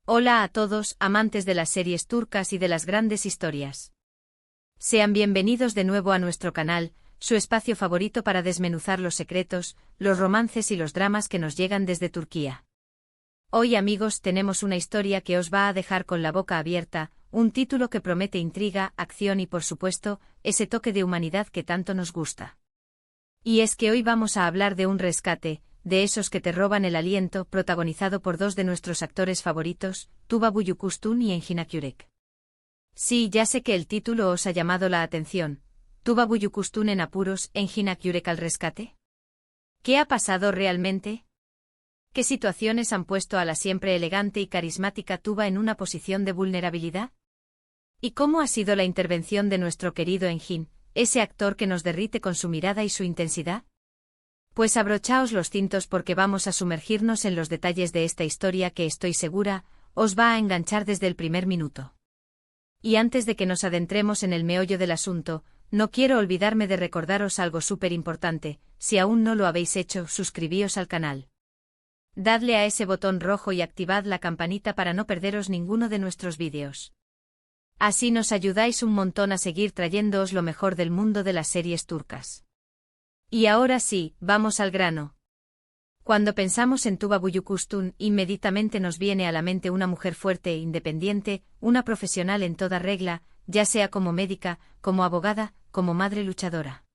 Hola a todos, amantes de las series turcas y de las grandes historias. Sean bienvenidos de nuevo a nuestro canal, su espacio favorito para desmenuzar los secretos, los romances y los dramas que nos llegan desde Turquía. Hoy, amigos, tenemos una historia que os va a dejar con la boca abierta, un título que promete intriga, acción y, por supuesto, ese toque de humanidad que tanto nos gusta. Y es que hoy vamos a hablar de un rescate, de esos que te roban el aliento, protagonizado por dos de nuestros actores favoritos, Tuba Büyüküstün y Engin Akyürek. Sí, ya sé que el título os ha llamado la atención. ¿Tuba Büyüküstün en apuros, Engin Akyürek al rescate? ¿Qué ha pasado realmente? ¿Qué situaciones han puesto a la siempre elegante y carismática Tuba en una posición de vulnerabilidad? ¿Y cómo ha sido la intervención de nuestro querido Engin, ese actor que nos derrite con su mirada y su intensidad? Pues abrochaos los cintos porque vamos a sumergirnos en los detalles de esta historia que estoy segura, os va a enganchar desde el primer minuto. Y antes de que nos adentremos en el meollo del asunto, no quiero olvidarme de recordaros algo súper importante: si aún no lo habéis hecho, suscribíos al canal. Dadle a ese botón rojo y activad la campanita para no perderos ninguno de nuestros vídeos. Así nos ayudáis un montón a seguir trayéndoos lo mejor del mundo de las series turcas. Y ahora sí, vamos al grano. Cuando pensamos en Tuba Büyüküstün, inmediatamente nos viene a la mente una mujer fuerte e independiente, una profesional en toda regla, ya sea como médica, como abogada, como madre luchadora.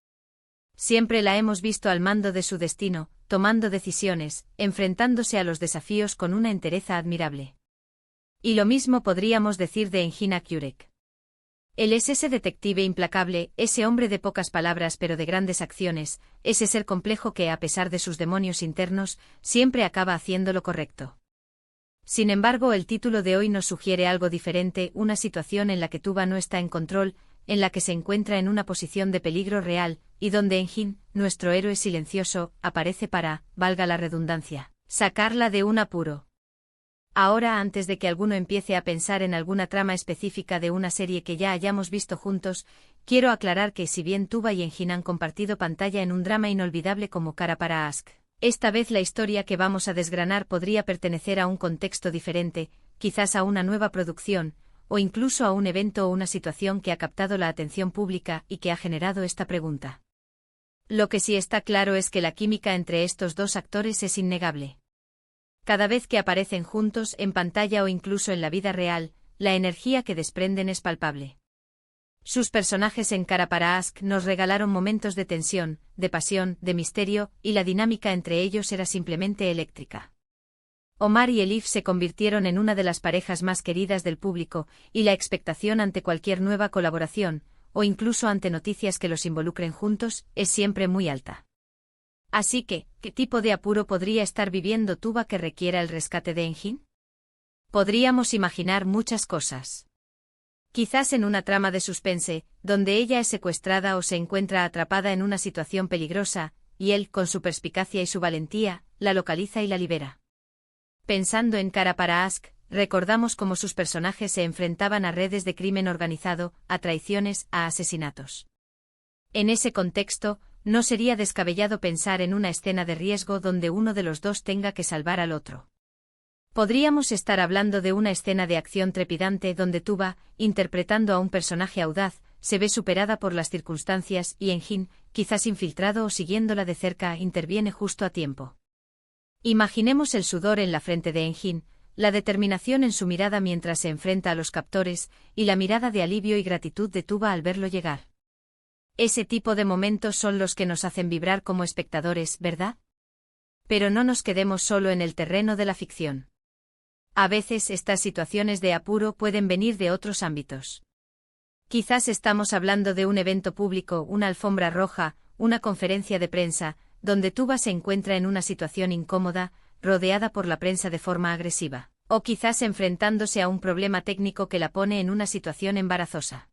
Siempre la hemos visto al mando de su destino, tomando decisiones, enfrentándose a los desafíos con una entereza admirable. Y lo mismo podríamos decir de Engin Akyürek. Él es ese detective implacable, ese hombre de pocas palabras pero de grandes acciones, ese ser complejo que, a pesar de sus demonios internos, siempre acaba haciendo lo correcto. Sin embargo, el título de hoy nos sugiere algo diferente, una situación en la que Tuba no está en control, en la que se encuentra en una posición de peligro real, y donde Engin, nuestro héroe silencioso, aparece para, valga la redundancia, sacarla de un apuro. Ahora, antes de que alguno empiece a pensar en alguna trama específica de una serie que ya hayamos visto juntos, quiero aclarar que si bien Tuba y Engin han compartido pantalla en un drama inolvidable como Kara para Aşk, esta vez la historia que vamos a desgranar podría pertenecer a un contexto diferente, quizás a una nueva producción, o incluso a un evento o una situación que ha captado la atención pública y que ha generado esta pregunta. Lo que sí está claro es que la química entre estos dos actores es innegable. Cada vez que aparecen juntos en pantalla o incluso en la vida real, la energía que desprenden es palpable. Sus personajes en Kara para Aşk nos regalaron momentos de tensión, de pasión, de misterio, y la dinámica entre ellos era simplemente eléctrica. Omar y Elif se convirtieron en una de las parejas más queridas del público, y la expectación ante cualquier nueva colaboración, o incluso ante noticias que los involucren juntos, es siempre muy alta. Así que, ¿qué tipo de apuro podría estar viviendo Tuba que requiera el rescate de Engin? Podríamos imaginar muchas cosas. Quizás en una trama de suspense, donde ella es secuestrada o se encuentra atrapada en una situación peligrosa, y él, con su perspicacia y su valentía, la localiza y la libera. Pensando en Kara para Aşk, recordamos cómo sus personajes se enfrentaban a redes de crimen organizado, a traiciones, a asesinatos. En ese contexto, no sería descabellado pensar en una escena de riesgo donde uno de los dos tenga que salvar al otro. Podríamos estar hablando de una escena de acción trepidante donde Tuba, interpretando a un personaje audaz, se ve superada por las circunstancias y Engin, quizás infiltrado o siguiéndola de cerca, interviene justo a tiempo. Imaginemos el sudor en la frente de Engin, la determinación en su mirada mientras se enfrenta a los captores, y la mirada de alivio y gratitud de Tuba al verlo llegar. Ese tipo de momentos son los que nos hacen vibrar como espectadores, ¿verdad? Pero no nos quedemos solo en el terreno de la ficción. A veces estas situaciones de apuro pueden venir de otros ámbitos. Quizás estamos hablando de un evento público, una alfombra roja, una conferencia de prensa, donde Tuba se encuentra en una situación incómoda, rodeada por la prensa de forma agresiva, o quizás enfrentándose a un problema técnico que la pone en una situación embarazosa.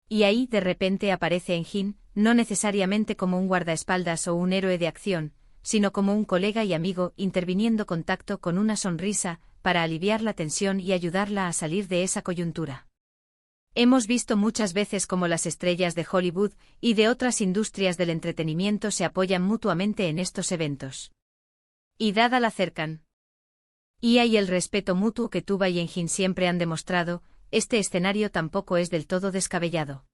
Y ahí de repente aparece Engin, no necesariamente como un guardaespaldas o un héroe de acción, sino como un colega y amigo interviniendo contacto con una sonrisa, para aliviar la tensión y ayudarla a salir de esa coyuntura. Hemos visto muchas veces cómo las estrellas de Hollywood y de otras industrias del entretenimiento se apoyan mutuamente en estos eventos. Y dada la cercan. Y hay el respeto mutuo que Tuba y Enjin siempre han demostrado, este escenario tampoco es del todo descabellado.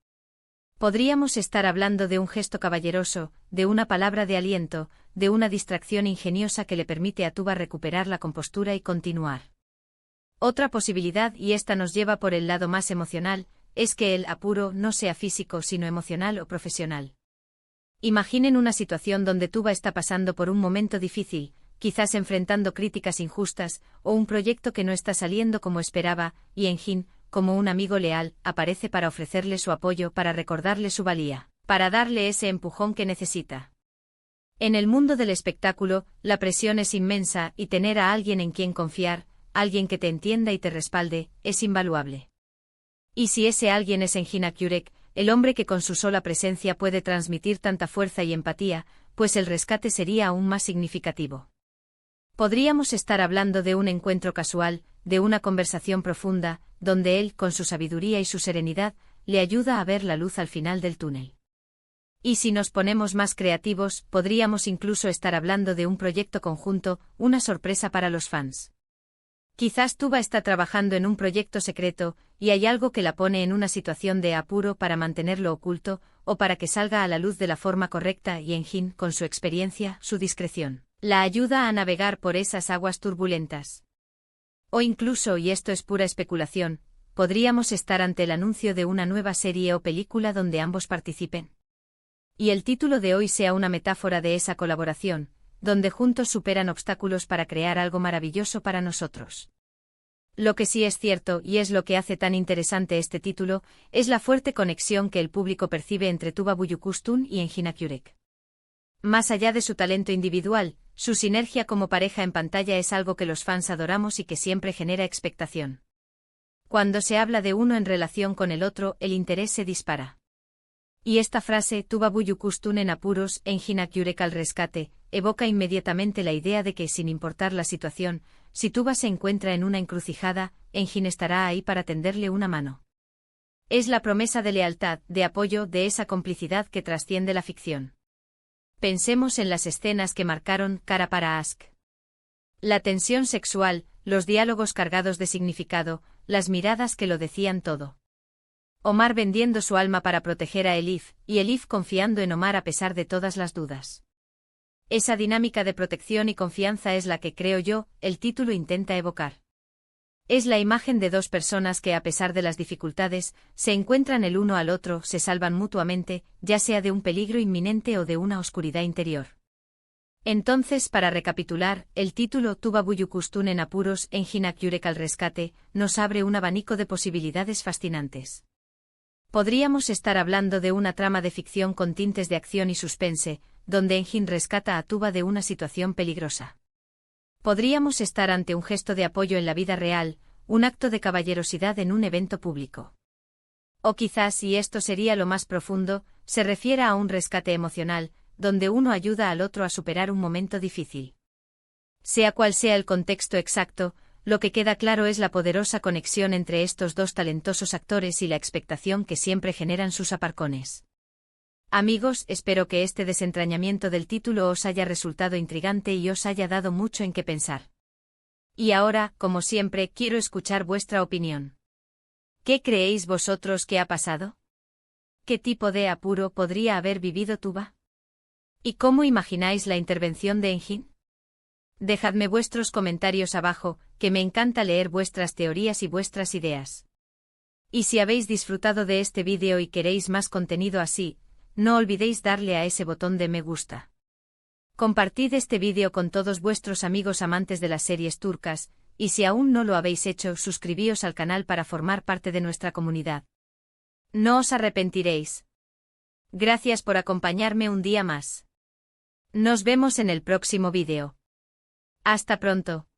Podríamos estar hablando de un gesto caballeroso, de una palabra de aliento, de una distracción ingeniosa que le permite a Tuba recuperar la compostura y continuar. Otra posibilidad, y esta nos lleva por el lado más emocional, es que el apuro no sea físico sino emocional o profesional. Imaginen una situación donde Tuba está pasando por un momento difícil, quizás enfrentando críticas injustas, o un proyecto que no está saliendo como esperaba, y Enjin, como un amigo leal, aparece para ofrecerle su apoyo, para recordarle su valía, para darle ese empujón que necesita. En el mundo del espectáculo, la presión es inmensa y tener a alguien en quien confiar, alguien que te entienda y te respalde, es invaluable. Y si ese alguien es Enjin Akyurek, el hombre que con su sola presencia puede transmitir tanta fuerza y empatía, pues el rescate sería aún más significativo. Podríamos estar hablando de un encuentro casual, de una conversación profunda, donde él, con su sabiduría y su serenidad, le ayuda a ver la luz al final del túnel. Y si nos ponemos más creativos, podríamos incluso estar hablando de un proyecto conjunto, una sorpresa para los fans. Quizás Tuba está trabajando en un proyecto secreto, y hay algo que la pone en una situación de apuro para mantenerlo oculto, o para que salga a la luz de la forma correcta, y Enjin, con su experiencia, su discreción, la ayuda a navegar por esas aguas turbulentas. O incluso, y esto es pura especulación, podríamos estar ante el anuncio de una nueva serie o película donde ambos participen. Y el título de hoy sea una metáfora de esa colaboración, donde juntos superan obstáculos para crear algo maravilloso para nosotros. Lo que sí es cierto, y es lo que hace tan interesante este título, es la fuerte conexión que el público percibe entre Tuba Büyüküstün y Enjin Akyurek. Más allá de su talento individual, su sinergia como pareja en pantalla es algo que los fans adoramos y que siempre genera expectación. Cuando se habla de uno en relación con el otro, el interés se dispara. Y esta frase, Tuba Büyüküstün en apuros, Enjin Akyurek al rescate, evoca inmediatamente la idea de que, sin importar la situación, si Tuba se encuentra en una encrucijada, Enjin estará ahí para tenderle una mano. Es la promesa de lealtad, de apoyo, de esa complicidad que trasciende la ficción. Pensemos en las escenas que marcaron Cara para Ask. La tensión sexual, los diálogos cargados de significado, las miradas que lo decían todo. Omar vendiendo su alma para proteger a Elif, y Elif confiando en Omar a pesar de todas las dudas. Esa dinámica de protección y confianza es la que, creo yo, el título intenta evocar. Es la imagen de dos personas que, a pesar de las dificultades, se encuentran el uno al otro, se salvan mutuamente, ya sea de un peligro inminente o de una oscuridad interior. Entonces, para recapitular, el título Tuba Büyüküstün en apuros, Enjin Akyurek al rescate, nos abre un abanico de posibilidades fascinantes. Podríamos estar hablando de una trama de ficción con tintes de acción y suspense, donde Enjin rescata a Tuba de una situación peligrosa. Podríamos estar ante un gesto de apoyo en la vida real, un acto de caballerosidad en un evento público. O quizás, y esto sería lo más profundo, se refiera a un rescate emocional, donde uno ayuda al otro a superar un momento difícil. Sea cual sea el contexto exacto, lo que queda claro es la poderosa conexión entre estos dos talentosos actores y la expectación que siempre generan sus aparcones. Amigos, espero que este desentrañamiento del título os haya resultado intrigante y os haya dado mucho en qué pensar. Y ahora, como siempre, quiero escuchar vuestra opinión. ¿Qué creéis vosotros que ha pasado? ¿Qué tipo de apuro podría haber vivido Tuba? ¿Y cómo imagináis la intervención de Enjin? Dejadme vuestros comentarios abajo, que me encanta leer vuestras teorías y vuestras ideas. Y si habéis disfrutado de este vídeo y queréis más contenido así, no olvidéis darle a ese botón de me gusta. Compartid este vídeo con todos vuestros amigos amantes de las series turcas, y si aún no lo habéis hecho, suscribíos al canal para formar parte de nuestra comunidad. No os arrepentiréis. Gracias por acompañarme un día más. Nos vemos en el próximo vídeo. Hasta pronto.